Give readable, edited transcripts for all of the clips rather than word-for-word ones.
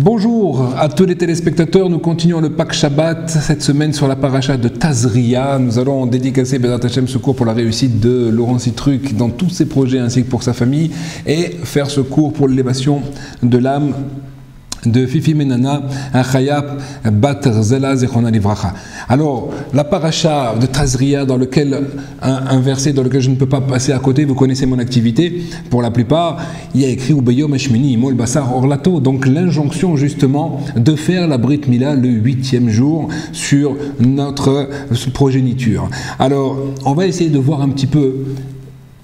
Bonjour à tous les téléspectateurs, nous continuons le Pâques Shabbat cette semaine sur la paracha de Tazria. Nous allons dédicacer Bezrat Hashem ce cours pour la réussite de Laurent Citruc dans tous ses projets ainsi que pour sa famille et faire ce cours pour l'élévation de l'âme de Fifi Menana, Achayab Bat Zela Zechona Livracha. Alors, la paracha de Tazria, dans lequel un verset dans lequel je ne peux pas passer à côté, vous connaissez mon activité, pour la plupart, il y a écrit Ubeyom Eshmini Imol Basar Orlato, donc l'injonction justement de faire la Brit Mila le 8e jour sur notre progéniture. Alors, on va essayer de voir un petit peu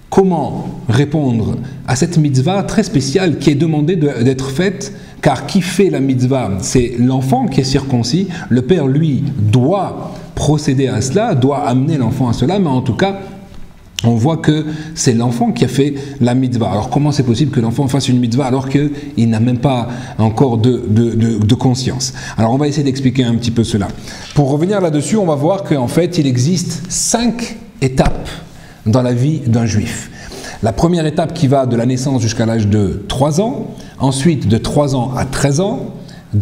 comment répondre à cette mitzvah très spéciale qui est demandée d'être faite. Car qui fait la mitzvah, c'est l'enfant qui est circoncis. Le père, lui, doit procéder à cela, doit amener l'enfant à cela, mais en tout cas, on voit que c'est l'enfant qui a fait la mitzvah. Alors comment c'est possible que l'enfant fasse une mitzvah alors qu'il n'a même pas encore de conscience? Alors on va essayer d'expliquer un petit peu cela. Pour revenir là-dessus, on va voir qu'en fait, il existe 5 étapes dans la vie d'un juif. La première étape qui va de la naissance jusqu'à l'âge de 3 ans, ensuite de 3 ans à 13 ans,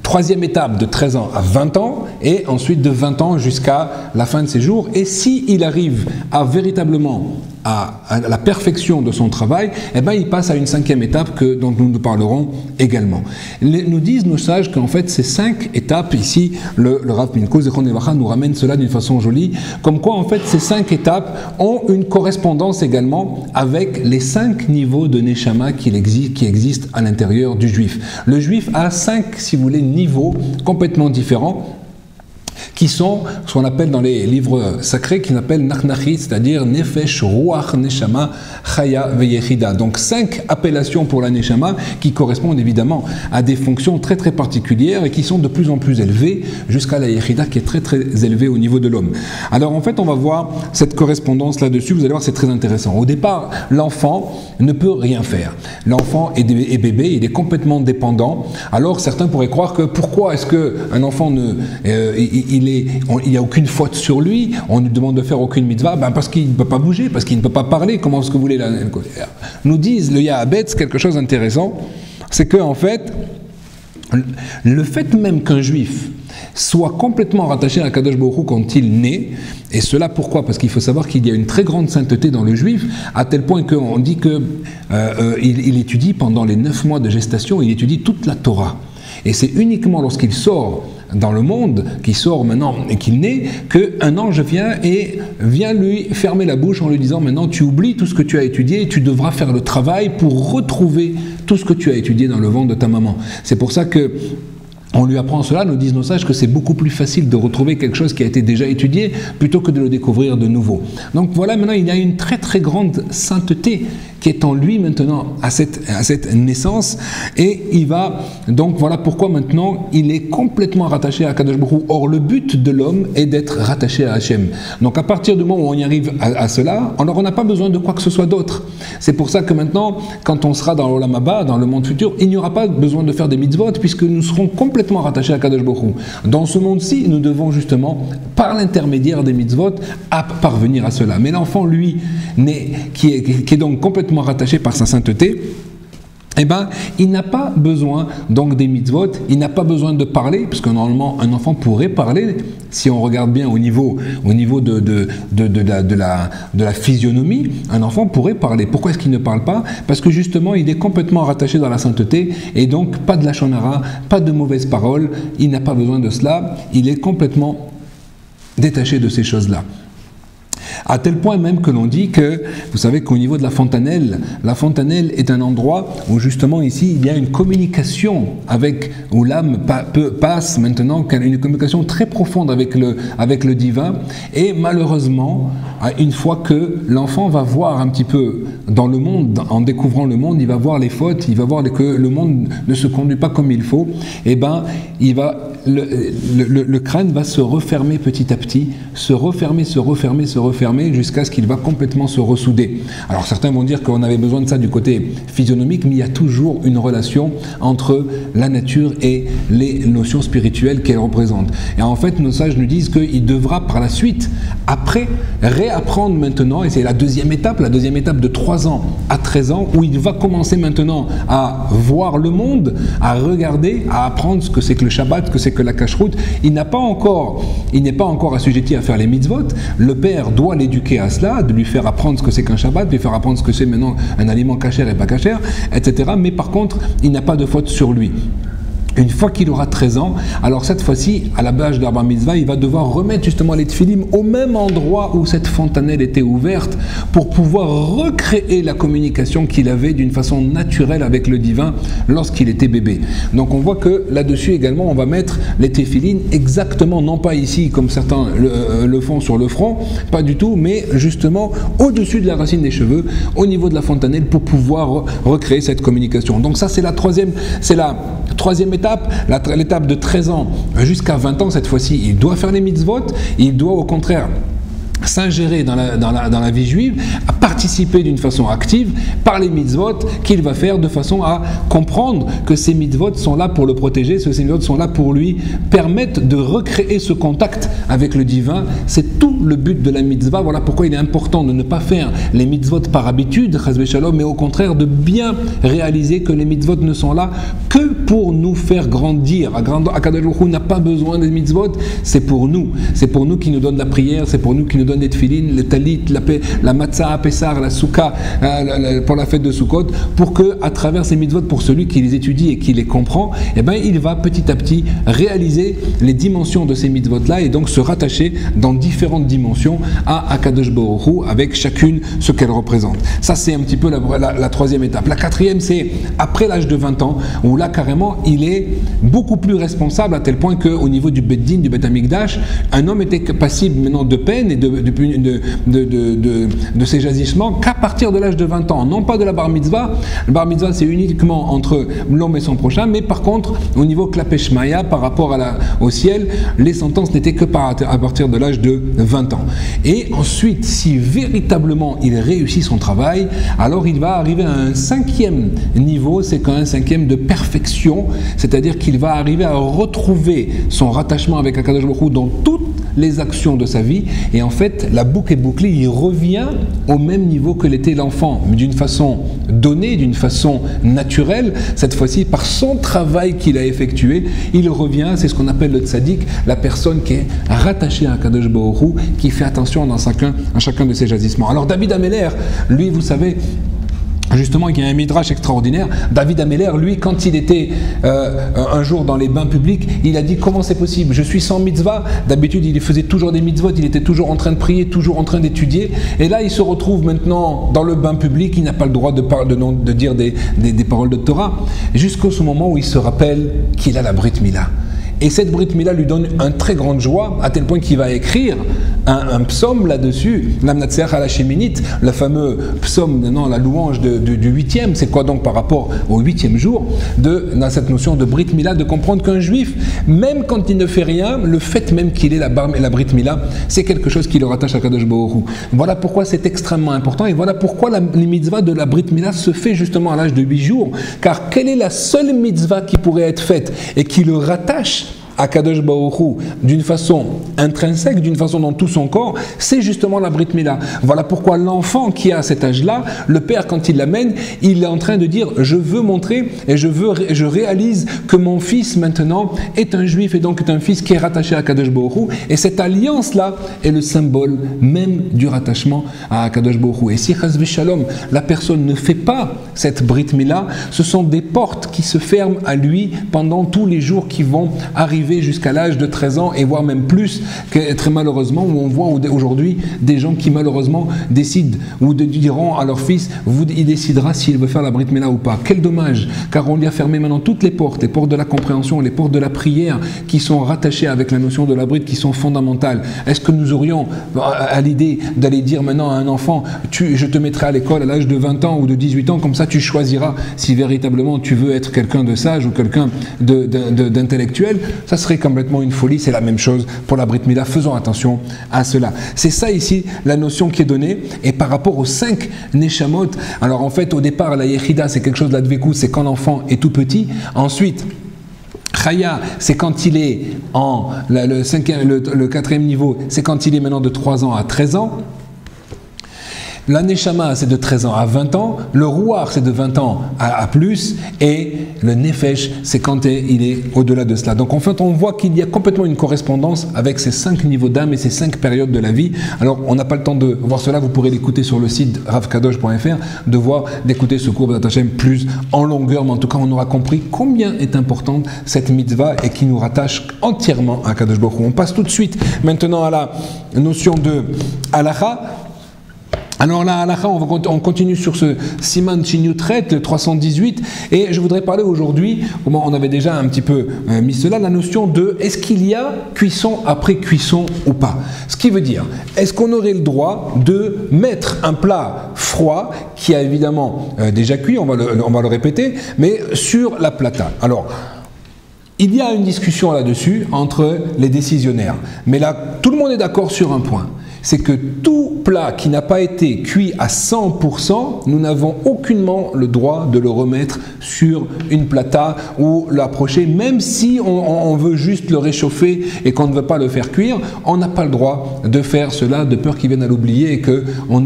troisième étape de 13 ans à 20 ans, et ensuite de 20 ans jusqu'à la fin de ses jours. Et s'il arrive à véritablement à la perfection de son travail, eh ben, il passe à une 5e étape dont nous parlerons également. Nous disent nos sages qu'en fait ces 5 étapes, ici le Rav Pinko Zechon Livracha nous ramène cela d'une façon jolie, comme quoi en fait ces 5 étapes ont une correspondance également avec les 5 niveaux de Neshama qui existent à l'intérieur du juif. Le juif a 5, si vous voulez, niveaux complètement différents, qui sont ce qu'on appelle dans les livres sacrés, qui s'appellent Nachnachit, c'est-à-dire Nefesh, Ruach, Neshama, Chaya, Veyechida. Donc 5 appellations pour la Neshama qui correspondent évidemment à des fonctions très très particulières et qui sont de plus en plus élevées jusqu'à la Yechida qui est très très élevée au niveau de l'homme. Alors en fait on va voir cette correspondance là-dessus, vous allez voir c'est très intéressant. Au départ, l'enfant ne peut rien faire. L'enfant est bébé, il est complètement dépendant. Alors certains pourraient croire que pourquoi est-ce qu'un enfant il n'y a aucune faute sur lui, on ne lui demande de faire aucune mitzvah, parce qu'il ne peut pas bouger, parce qu'il ne peut pas parler. Comment est-ce que vous voulez nous disent le Yahabetz quelque chose d'intéressant, c'est que en fait, le fait même qu'un juif soit complètement rattaché à Kadosh Baruch Hu quand il naît, et cela pourquoi? Parce qu'il faut savoir qu'il y a une très grande sainteté dans le juif, à tel point qu'on dit qu'il étudie pendant les 9 mois de gestation, il étudie toute la Torah. Et c'est uniquement lorsqu'il sort dans le monde, qu'il sort maintenant et qu'il naît, qu'un ange vient lui fermer la bouche en lui disant maintenant tu oublies tout ce que tu as étudié et tu devras faire le travail pour retrouver tout ce que tu as étudié dans le ventre de ta maman. C'est pour ça que on lui apprend cela, nous disent nos sages que c'est beaucoup plus facile de retrouver quelque chose qui a été déjà étudié plutôt que de le découvrir de nouveau. Donc voilà, maintenant il y a une très très grande sainteté qui est en lui maintenant à cette naissance, et il va, donc voilà pourquoi maintenant il est complètement rattaché à Kadosh Baruch Hu. Or le but de l'homme est d'être rattaché à Hachem. Donc à partir du moment où on y arrive à cela, alors on n'a pas besoin de quoi que ce soit d'autre. C'est pour ça que maintenant, quand on sera dans l'Olam Haba, dans le monde futur, il n'y aura pas besoin de faire des mitzvot puisque nous serons complètement rattachés à Kadosh Baruch Hu. Dans ce monde-ci, nous devons justement, par l'intermédiaire des mitzvot, parvenir à cela. Mais l'enfant, lui, qui est donc complètement rattaché par sa sainteté, eh ben, il n'a pas besoin donc des mitzvot, il n'a pas besoin de parler, parce que normalement un enfant pourrait parler, si on regarde bien au niveau de la physionomie, un enfant pourrait parler. Pourquoi est-ce qu'il ne parle pas? Parce que justement il est complètement rattaché dans la sainteté, et donc pas de lachon hara, pas de mauvaises paroles, il n'a pas besoin de cela, il est complètement détaché de ces choses-là. À tel point même que l'on dit que, vous savez qu'au niveau de la fontanelle est un endroit où justement ici il y a une communication où l'âme passe maintenant, une communication très profonde avec le divin, et malheureusement, une fois que l'enfant va voir un petit peu dans le monde, en découvrant le monde, il va voir les fautes, il va voir que le monde ne se conduit pas comme il faut, et ben le crâne va se refermer petit à petit, se refermer, fermé jusqu'à ce qu'il va complètement se ressouder. Alors certains vont dire qu'on avait besoin de ça du côté physionomique, mais il y a toujours une relation entre la nature et les notions spirituelles qu'elle représente. Et en fait, nos sages nous disent qu'il devra par la suite, après, réapprendre maintenant, et c'est la deuxième étape de 3 ans à 13 ans, où il va commencer maintenant à voir le monde, à regarder, à apprendre ce que c'est que le Shabbat, ce que c'est que la cacheroute. Il n'est pas encore assujetti à faire les mitzvot. Le père doit l'éduquer à cela, de lui faire apprendre ce que c'est qu'un Shabbat, de lui faire apprendre ce que c'est maintenant un aliment kasher et pas kasher, etc. Mais par contre, il n'a pas de faute sur lui. Une fois qu'il aura 13 ans, alors cette fois-ci, à la base de la bar mitzvah, il va devoir remettre justement les tfilim au même endroit où cette fontanelle était ouverte pour pouvoir recréer la communication qu'il avait d'une façon naturelle avec le divin lorsqu'il était bébé. Donc on voit que là-dessus également, on va mettre les tefilines exactement, non pas ici comme certains le font sur le front, pas du tout, mais justement au-dessus de la racine des cheveux, au niveau de la fontanelle pour pouvoir recréer cette communication. Donc ça c'est la troisième étape, l'étape de 13 ans jusqu'à 20 ans, cette fois-ci, il doit faire les mitzvot, il doit au contraire s'ingérer dans la vie juive, à participer d'une façon active par les mitzvot qu'il va faire de façon à comprendre que ces mitzvot sont là pour le protéger, que ces mitzvot sont là pour lui permettre de recréer ce contact avec le divin. C'est tout le but de la mitzvah. Voilà pourquoi il est important de ne pas faire les mitzvot par habitude, mais au contraire de bien réaliser que les mitzvot ne sont là que pour nous faire grandir. Akadosh Baruch Hu n'a pas besoin des mitzvot, c'est pour nous. C'est pour nous qui nous donne la prière, c'est pour nous qui nous donne les tefilines, les talit, la matzah à Pessar, la souka pour la fête de Sukkot, pour que à travers ces mitzvot, pour celui qui les étudie et qui les comprend, eh ben, il va petit à petit réaliser les dimensions de ces mitzvot-là et donc se rattacher dans différentes dimensions à Akadosh Baruch Hu avec chacune ce qu'elle représente. Ça c'est un petit peu la troisième étape. La quatrième c'est après l'âge de 20 ans où là carrément il est beaucoup plus responsable à tel point qu'au niveau du Beddin, du Bet Amikdash, un homme était passible maintenant de peine et de ces agissements qu'à partir de l'âge de 20 ans, non pas de la bar mitzvah. Le bar mitzvah c'est uniquement entre l'homme et son prochain, mais par contre au niveau Klapé Shmaya par rapport au ciel, les sentences n'étaient que à partir de l'âge de 20 ans. Et ensuite, si véritablement il réussit son travail, alors il va arriver à un 5e niveau, c'est quand même un 5e de perfection, c'est-à-dire qu'il va arriver à retrouver son rattachement avec Akadosh Baruch Hu dans toutes les actions de sa vie, et en fait la boucle est bouclée, il revient au même niveau que l'était l'enfant, mais d'une façon donnée, d'une façon naturelle, cette fois-ci par son travail qu'il a effectué, il revient, c'est ce qu'on appelle le tzaddik, la personne qui est rattachée à Akadosh Baruch Hu, qui fait attention à chacun de ses agissements. Alors David Améler, lui vous savez, justement, il y a un midrash extraordinaire. David Améler, lui, quand il était un jour dans les bains publics, il a dit comment c'est possible, je suis sans mitzvah. D'habitude, il faisait toujours des mitzvot, il était toujours en train de prier, toujours en train d'étudier. Et là, il se retrouve maintenant dans le bain public, il n'a pas le droit de dire des paroles de Torah, jusqu'au moment où il se rappelle qu'il a la Brit Mila. Et cette Brit Mila lui donne une très grande joie, à tel point qu'il va écrire un psaume là-dessus, l'Amnatseach à la Sheminit, le fameux psaume, la louange du 8e, c'est quoi donc par rapport au 8e jour, dans cette notion de Brit Mila, de comprendre qu'un juif, même quand il ne fait rien, le fait même qu'il ait la Brit Mila, c'est quelque chose qui le rattache à Kadosh Baruch Hu. Voilà pourquoi c'est extrêmement important, et voilà pourquoi les mitzvahs de la Brit Mila se fait justement à l'âge de 8 jours, car quelle est la seule mitzvah qui pourrait être faite et qui le rattache à Kadosh Baruch Hu d'une façon intrinsèque, d'une façon dans tout son corps, c'est justement la Brit Mila. Voilà pourquoi l'enfant qui a cet âge-là, le père quand il l'amène, il est en train de dire je veux montrer et je réalise que mon fils maintenant est un juif et donc est un fils qui est rattaché à Kadosh Baruch Hu, et cette alliance-là est le symbole même du rattachement à Kadosh Baruch Hu. Et si Chas v'Shalom, la personne ne fait pas cette Brit Mila, ce sont des portes qui se ferment à lui pendant tous les jours qui vont arriver jusqu'à l'âge de 13 ans et voire même plus, que très malheureusement, où on voit aujourd'hui des gens qui malheureusement décident ou diront à leur fils, il décidera s'il veut faire la Brit Mila ou pas. Quel dommage, car on lui a fermé maintenant toutes les portes de la compréhension, les portes de la prière qui sont rattachées avec la notion de la Brit, qui sont fondamentales. Est-ce que nous aurions à l'idée d'aller dire maintenant à un enfant, je te mettrai à l'école à l'âge de 20 ans ou de 18 ans, comme ça tu choisiras si véritablement tu veux être quelqu'un de sage ou quelqu'un d'intellectuel? ça serait complètement une folie. C'est la même chose pour la Brit Mila. Faisons attention à cela. C'est ça ici la notion qui est donnée. Et par rapport aux 5 Neshamot, alors en fait au départ la Yechida c'est quelque chose de la Dvekus, c'est quand l'enfant est tout petit. Ensuite Chaya, c'est quand il est en le 4e niveau, c'est quand il est maintenant de 3 ans à 13 ans. La Neshama, c'est de 13 ans à 20 ans. Le Ruach, c'est de 20 ans à plus. Et le Nefesh, c'est quand il est au-delà de cela. Donc en fait, on voit qu'il y a complètement une correspondance avec ces 5 niveaux d'âme et ces 5 périodes de la vie. Alors, on n'a pas le temps de voir cela. Vous pourrez l'écouter sur le site ravkadosh.fr, d'écouter ce cours d'Atachem plus en longueur. Mais en tout cas, on aura compris combien est importante cette mitzvah et qui nous rattache entièrement à Kadosh Baruch Hu. On passe tout de suite maintenant à la notion de halacha. Alors là, on continue sur ce Siman Chinyutret, le 318, et je voudrais parler aujourd'hui, on avait déjà un petit peu mis cela, la notion de est-ce qu'il y a cuisson après cuisson ou pas. Ce qui veut dire, est-ce qu'on aurait le droit de mettre un plat froid, qui a évidemment déjà cuit, on va le répéter, mais sur la plata. Alors, il y a une discussion là-dessus entre les décisionnaires, mais là, tout le monde est d'accord sur un point. C'est que tout plat qui n'a pas été cuit à 100%, nous n'avons aucunement le droit de le remettre sur une plata ou l'approcher, même si on veut juste le réchauffer et qu'on ne veut pas le faire cuire, on n'a pas le droit de faire cela de peur qu'il vienne à l'oublier et qu'on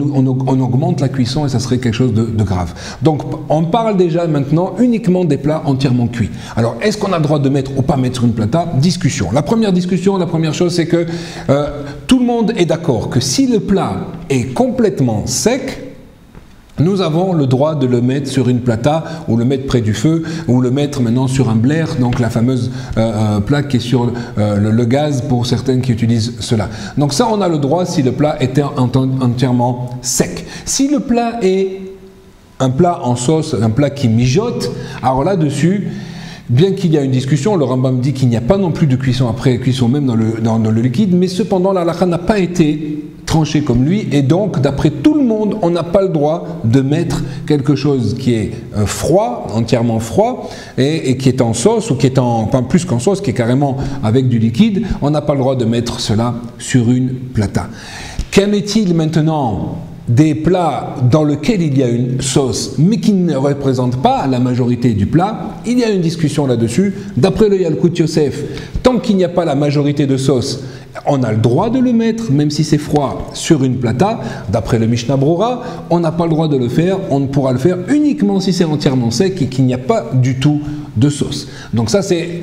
augmente la cuisson et ça serait quelque chose de grave. Donc on parle déjà maintenant uniquement des plats entièrement cuits. Alors est-ce qu'on a le droit de mettre ou pas mettre sur une plata? Discussion. La première chose c'est que tout le monde est d'accord que si le plat est complètement sec, nous avons le droit de le mettre sur une plata ou le mettre près du feu ou le mettre maintenant sur un blair, donc la fameuse plaque qui est sur le gaz pour certaines qui utilisent cela. Donc ça, on a le droit si le plat était entièrement sec. Si le plat est un plat en sauce, un plat qui mijote, alors là-dessus, bien qu'il y a une discussion, le Rambam dit qu'il n'y a pas non plus de cuisson après cuisson même dans le liquide, mais cependant la halakha n'a pas été tranchée comme lui, et donc d'après tout le monde, on n'a pas le droit de mettre quelque chose qui est froid, entièrement froid, et qui est en sauce, ou qui est enfin plus qu'en sauce, qui est carrément avec du liquide, on n'a pas le droit de mettre cela sur une plata. Qu'en est-il maintenant des plats dans lesquels il y a une sauce, mais qui ne représente pas la majorité du plat? Il y a une discussion là-dessus. D'après le Yalkut Yosef, tant qu'il n'y a pas la majorité de sauce, on a le droit de le mettre, même si c'est froid, sur une plata. D'après le Mishnah Brura, on n'a pas le droit de le faire, on ne pourra le faire uniquement si c'est entièrement sec et qu'il n'y a pas du tout de sauce. Donc ça, c'est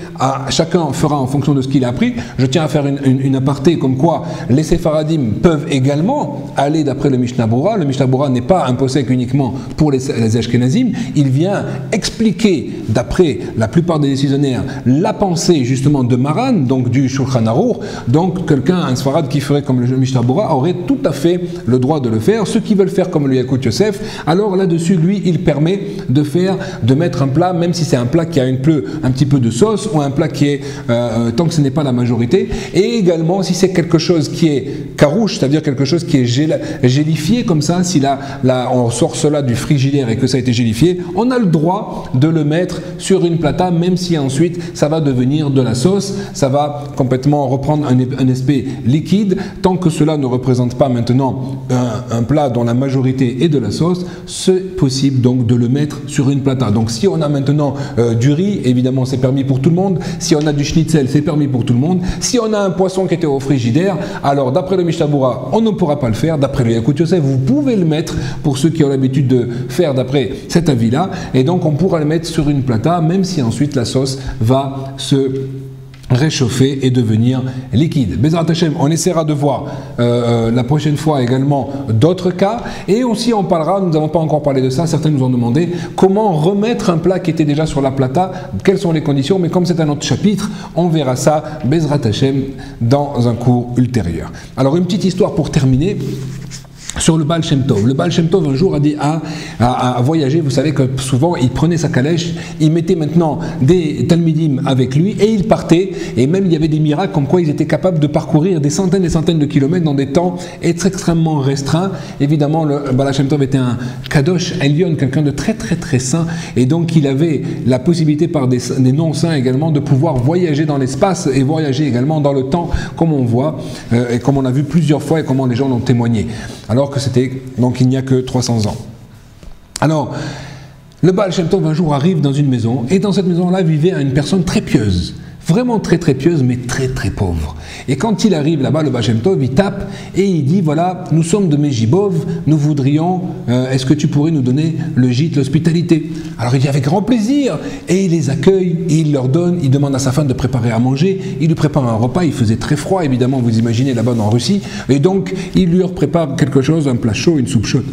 chacun fera en fonction de ce qu'il a appris. Je tiens à faire une aparté comme quoi les séfaradim peuvent également aller d'après le Mishnah Brura. Le Mishnah Brura n'est pas un posek uniquement pour les Ashkenazim. Il vient expliquer, d'après la plupart des décisionnaires, la pensée justement de Maran, donc du Shulchan Aruch. Donc quelqu'un, un Sfarad qui ferait comme le Mishnah Brura, aurait tout à fait le droit de le faire. Ceux qui veulent faire comme le Yalkut Yosef, alors là-dessus, lui, il permet de mettre un plat, même si c'est un plat qui a un petit peu de sauce, ou un plat qui est, tant que ce n'est pas la majorité, et également si c'est quelque chose qui est karouche, c'est-à-dire quelque chose qui est gélifié comme ça, si on sort cela du frigidaire et que ça a été gélifié, on a le droit de le mettre sur une plata, même si ensuite ça va devenir de la sauce, ça va complètement reprendre un aspect liquide, tant que cela ne représente pas maintenant un plat dont la majorité est de la sauce, c'est possible donc de le mettre sur une plata. Donc si on a maintenant du riz, évidemment c'est permis pour tout le monde. Si on a du schnitzel, c'est permis pour tout le monde. Si on a un poisson qui était au frigidaire, alors d'après le Mishnah Brura, on ne pourra pas le faire. D'après le Yalkut Yosef, vous pouvez le mettre pour ceux qui ont l'habitude de faire d'après cet avis-là. Et donc on pourra le mettre sur une plata, même si ensuite la sauce va se réchauffer et devenir liquide. Bezrat Hashem, on essaiera de voir la prochaine fois également d'autres cas, et aussi on parlera, nous n'avons pas encore parlé de ça, certains nous ont demandé comment remettre un plat qui était déjà sur la plata, quelles sont les conditions, mais comme c'est un autre chapitre, on verra ça, Bezrat Hashem, dans un cours ultérieur. Alors une petite histoire pour terminer. sur le Baal Shem Tov. Le Baal Shem Tov un jour a voyagé, vous savez que souvent il prenait sa calèche, il mettait maintenant des talmidim avec lui et il partait, et même il y avait des miracles comme quoi ils étaient capables de parcourir des centaines et centaines de kilomètres dans des temps extrêmement restreints. Évidemment le Baal Shem Tov était un kadosh elyon, quelqu'un de très très très saint, et donc il avait la possibilité par des non-saints également de pouvoir voyager dans l'espace et voyager également dans le temps, comme on voit et comme on a vu plusieurs fois et comment les gens l'ont témoigné. Alors que c'était, donc il n'y a que 300 ans. Alors, le Baal Shem Tov un jour arrive dans une maison, et dans cette maison-là vivait une personne très pieuse, vraiment très très pieuse, mais très très pauvre. Et quand il arrive là-bas, le Baal Shem Tov, il tape et il dit, voilà, nous sommes de Mejibov, nous voudrions, est-ce que tu pourrais nous donner le gîte, l'hospitalité? Alors il dit avec grand plaisir, et il les accueille, et il leur donne, il demande à sa femme de préparer à manger, il lui prépare un repas, il faisait très froid évidemment, vous imaginez là-bas en Russie, et donc il lui prépare quelque chose, un plat chaud, une soupe chaude.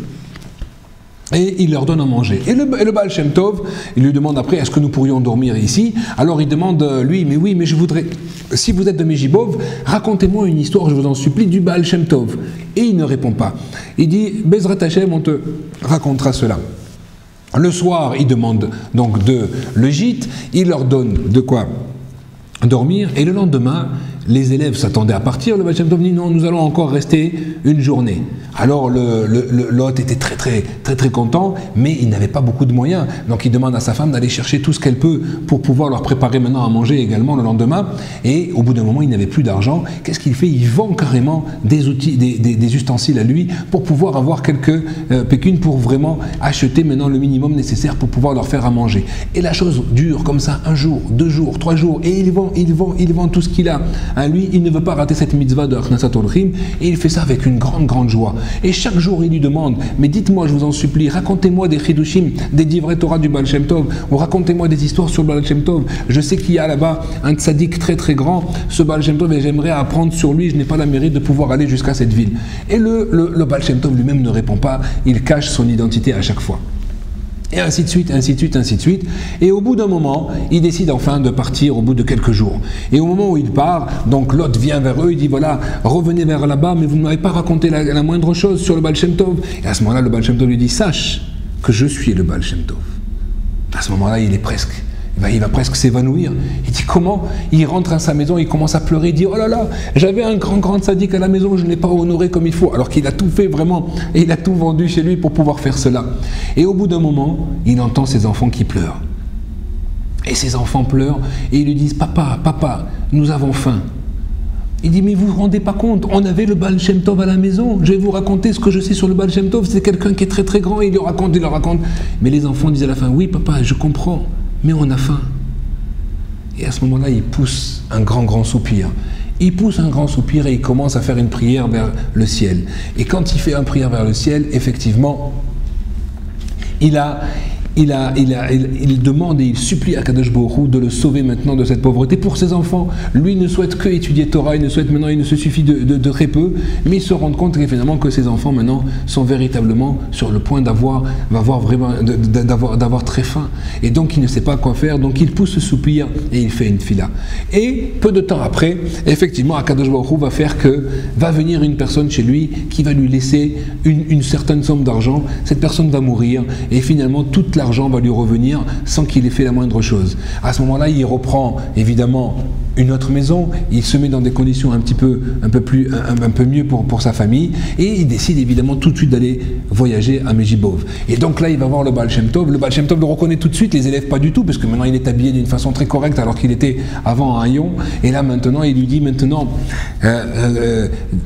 Et il leur donne à manger. Et le Baal Shem Tov, il lui demande après, est-ce que nous pourrions dormir ici? Alors il demande, lui, mais oui, mais je voudrais, si vous êtes de Mejibov, racontez-moi une histoire, je vous en supplie, du Baal Shem Tov. Et il ne répond pas. Il dit, Bezrat Hashem, on te racontera cela. Le soir, il demande donc le gîte, il leur donne de quoi dormir, et le lendemain, les élèves s'attendaient à partir, le Baal Shem Tov dit non, nous allons encore rester une journée. Alors l'hôte était très content, mais il n'avait pas beaucoup de moyens, donc il demande à sa femme d'aller chercher tout ce qu'elle peut pour pouvoir leur préparer maintenant à manger également le lendemain, et au bout d'un moment il n'avait plus d'argent. Qu'est-ce qu'il fait? Il vend carrément des outils, des ustensiles à lui pour pouvoir avoir quelques pécunes pour vraiment acheter maintenant le minimum nécessaire pour pouvoir leur faire à manger. Et la chose dure comme ça, un jour, 2 jours, 3 jours, et il vend tout ce qu'il a. Lui, il ne veut pas rater cette mitzvah de Achnasat Orchim, et il fait ça avec une grande joie. Et chaque jour, il lui demande, mais dites-moi, je vous en supplie, racontez-moi des chidushim, des divrei Torah du Baal Shem Tov, ou racontez-moi des histoires sur le Baal Shem Tov. Je sais qu'il y a là-bas un tzaddik très grand, ce Baal Shem Tov, et j'aimerais apprendre sur lui, je n'ai pas la mérite de pouvoir aller jusqu'à cette ville. Et le Baal Shem Tov lui-même ne répond pas, il cache son identité à chaque fois. Et ainsi de suite, ainsi de suite, ainsi de suite. Et au bout d'un moment, il décide enfin de partir au bout de quelques jours. Et au moment où il part, donc l'hôte vient vers eux, il dit voilà, revenez vers là-bas, mais vous ne m'avez pas raconté la moindre chose sur le Baal Shem Tov. Et à ce moment-là, le Baal Shem Tov lui dit sache que je suis le Baal Shem Tov. À ce moment-là, il va presque s'évanouir. Il dit comment? Il rentre à sa maison, il commence à pleurer, il dit oh là là, j'avais un grand tzaddik à la maison, je ne l'ai pas honoré comme il faut, alors qu'il a tout fait vraiment, et il a tout vendu chez lui pour pouvoir faire cela. Et au bout d'un moment, il entend ses enfants qui pleurent. Et ses enfants pleurent, et ils lui disent papa, nous avons faim. Il dit mais vous vous rendez pas compte, on avait le Baal Shem Tov à la maison, je vais vous raconter ce que je sais sur le Baal Shem Tov, c'est quelqu'un qui est très grand, il leur raconte. Mais les enfants disent à la fin oui papa, je comprends, mais on a faim. Et à ce moment-là, il pousse un grand soupir. Il pousse un grand soupir et il commence à faire une prière vers le ciel. Et quand il fait une prière vers le ciel, effectivement, il demande et il supplie à Kadosh Baruch Hu de le sauver maintenant de cette pauvreté pour ses enfants. Lui ne souhaite que étudier Torah, il ne se suffit de très peu, mais il se rend compte finalement que ses enfants maintenant sont véritablement sur le point d'avoir très faim. Et donc il ne sait pas quoi faire, donc il pousse ce soupir et il fait une fila. Et peu de temps après, effectivement, Kadosh Baruch Hu va venir une personne chez lui qui va lui laisser une certaine somme d'argent. Cette personne va mourir et finalement toute l'argent va lui revenir sans qu'il ait fait la moindre chose. À ce moment-là, il reprend évidemment une autre maison, il se met dans des conditions un peu mieux pour sa famille, et il décide évidemment tout de suite d'aller voyager à Mejibov. Et donc là, il va voir le Baal Shem Tov. Le Baal Shem Tov le reconnaît tout de suite, les élèves pas du tout, parce que maintenant il est habillé d'une façon très correcte alors qu'il était avant un haillon. Et là maintenant, il lui dit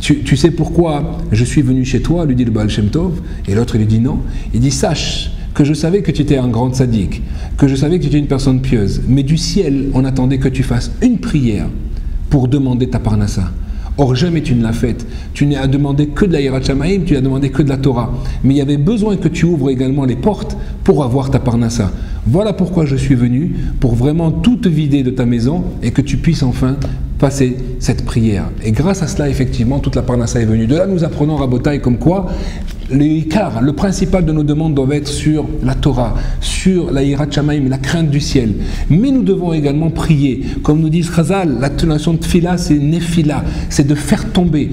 tu sais pourquoi je suis venu chez toi, lui dit le Baal Shem Tov. Et l'autre lui dit non. Il dit sache que je savais que tu étais un grand tzaddik, que je savais que tu étais une personne pieuse, mais du ciel, on attendait que tu fasses une prière pour demander ta parnassa. Or, jamais tu ne l'as faite. Tu n'as demandé que de la Yirat Shamayim, tu n'as demandé que de la Torah. Mais il y avait besoin que tu ouvres également les portes pour avoir ta parnassa. Voilà pourquoi je suis venu, pour vraiment tout te vider de ta maison et que tu puisses enfin passer cette prière. Et grâce à cela, effectivement, toute la parnassa est venue. De là, nous apprenons, Rabotai, comme quoi le principal de nos demandes doivent être sur la Torah, sur la Yirat Shamayim, la crainte du ciel. Mais nous devons également prier. Comme nous disent Chazal, la notion de Tfila, c'est Nefila, c'est de faire tomber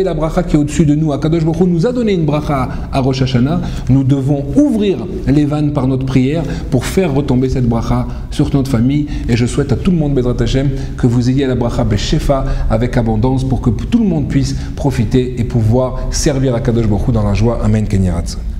la bracha qui est au-dessus de nous. Akadosh Baruch Hu nous a donné une bracha à Rosh Hashanah. Nous devons ouvrir les vannes par notre prière pour faire retomber cette bracha sur notre famille. Et je souhaite à tout le monde, Bezrat Hashem, que vous ayez la bracha Beshefa avec abondance pour que tout le monde puisse profiter et pouvoir servir Akadosh Baruch Hu dans la joie. Amen. Ken Yiratzon.